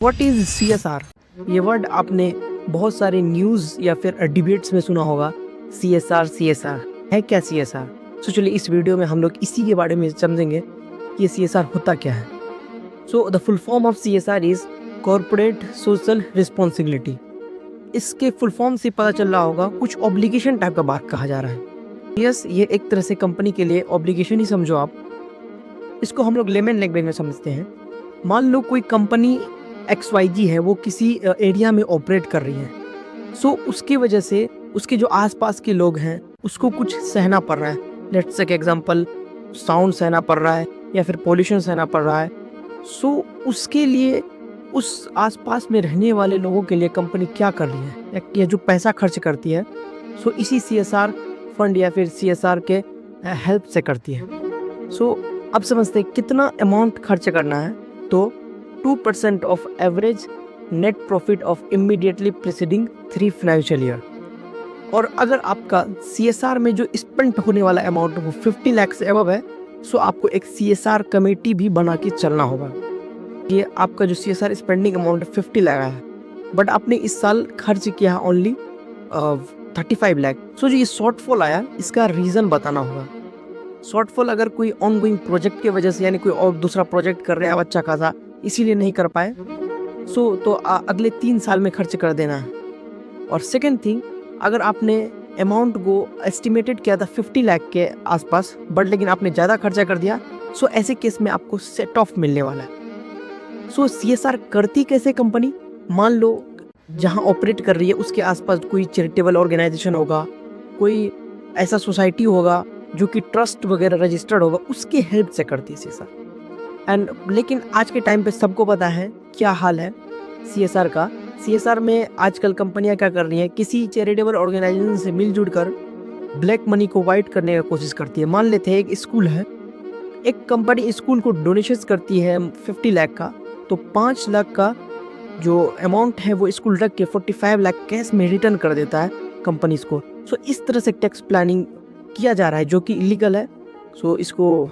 What is CSR? ये word आपने बहुत सारे न्यूज़ या फिर डिबेट्स में सुना होगा। CSR है क्या CSR? सो चलिए इस वीडियो में हम लोग इसी के बारे में समझेंगे कि ये CSR होता क्या है। So the full form of CSR is corporate social responsibility. इसके फुल फॉर्म से पता चल रहा होगा कुछ ऑब्लिगेशन टाइप का बात कहा जा रहा है। यस, ये एक तरह से कंपनी के लिए ऑब्लिगेशन ही समझो आप। इसको हम लोग लेमन लैंग्वेज में समझते हैं। मान लो कोई कंपनी XYZ है, वो किसी एरिया में ऑपरेट कर रही है। सो उसकी वजह से उसके जो आसपास के लोग हैं उसको कुछ सहना पड़ रहा है। लेट्स से एग्जांपल साउंड सहना पड़ रहा है या फिर पोल्यूशन सहना पड़ रहा है। सो उसके लिए उस आसपास में रहने वाले लोगों के लिए कंपनी क्या कर रही है या जो पैसा खर्च करती है, सो इसी CSR फंड या फिर CSR के हेल्प से करती है। सो अब समझते हैं कितना अमाउंट खर्च करना है। तो 2% of average net profit of immediately preceding 3 financial year. और अगर आपका CSR में जो स्पेंड होने वाला अमाउंट वो 50 लाख से अबव है, सो आपको एक CSR कमेटी भी बना के चलना होगा। ये आपका जो CSR स्पेंडिंग अमाउंट 50 लाख है, बट आपने इस साल खर्च किया ओनली 35 लाख। सो जो ये शॉर्टफॉल आया, इसका रीज़न बताना होगा। शॉर्टफॉल अगर कोई ऑनगोइंग प्रोजेक्ट की वजह से, यानी कोई और दूसरा प्रोजेक्ट कर रहे हैं अच्छा खासा, इसीलिए नहीं कर पाए, सो तो अगले 3 साल में खर्च कर देना है। और सेकेंड थिंग, अगर आपने अमाउंट को एस्टिमेटेड किया था 50 लाख के आसपास, बट लेकिन आपने ज़्यादा खर्चा कर दिया, सो ऐसे केस में आपको सेट ऑफ मिलने वाला है। सो CSR करती कैसे कंपनी? मान लो जहाँ ऑपरेट कर रही है उसके आसपास कोई चैरिटेबल ऑर्गेनाइजेशन होगा, कोई ऐसा सोसाइटी होगा जो कि ट्रस्ट वगैरह रजिस्टर्ड होगा, उसके हेल्प से करती है CSR। एंड लेकिन आज के टाइम पे सबको पता है क्या हाल है CSR का। CSR में आजकल कंपनियां क्या कर रही हैं, किसी चैरिटेबल ऑर्गेनाइजेशन से मिलजुल कर ब्लैक मनी को वाइट करने की कोशिश करती है। मान लेते हैं एक स्कूल है, एक कंपनी स्कूल को डोनेशन करती है 50 लाख का, तो 5 लाख का जो अमाउंट है वो स्कूल रख के 45 लाख कैश में रिटर्न कर देता है कंपनीज को। सो इस तरह से टैक्स प्लानिंग किया जा रहा है जो कि इलीगल है। सो इसको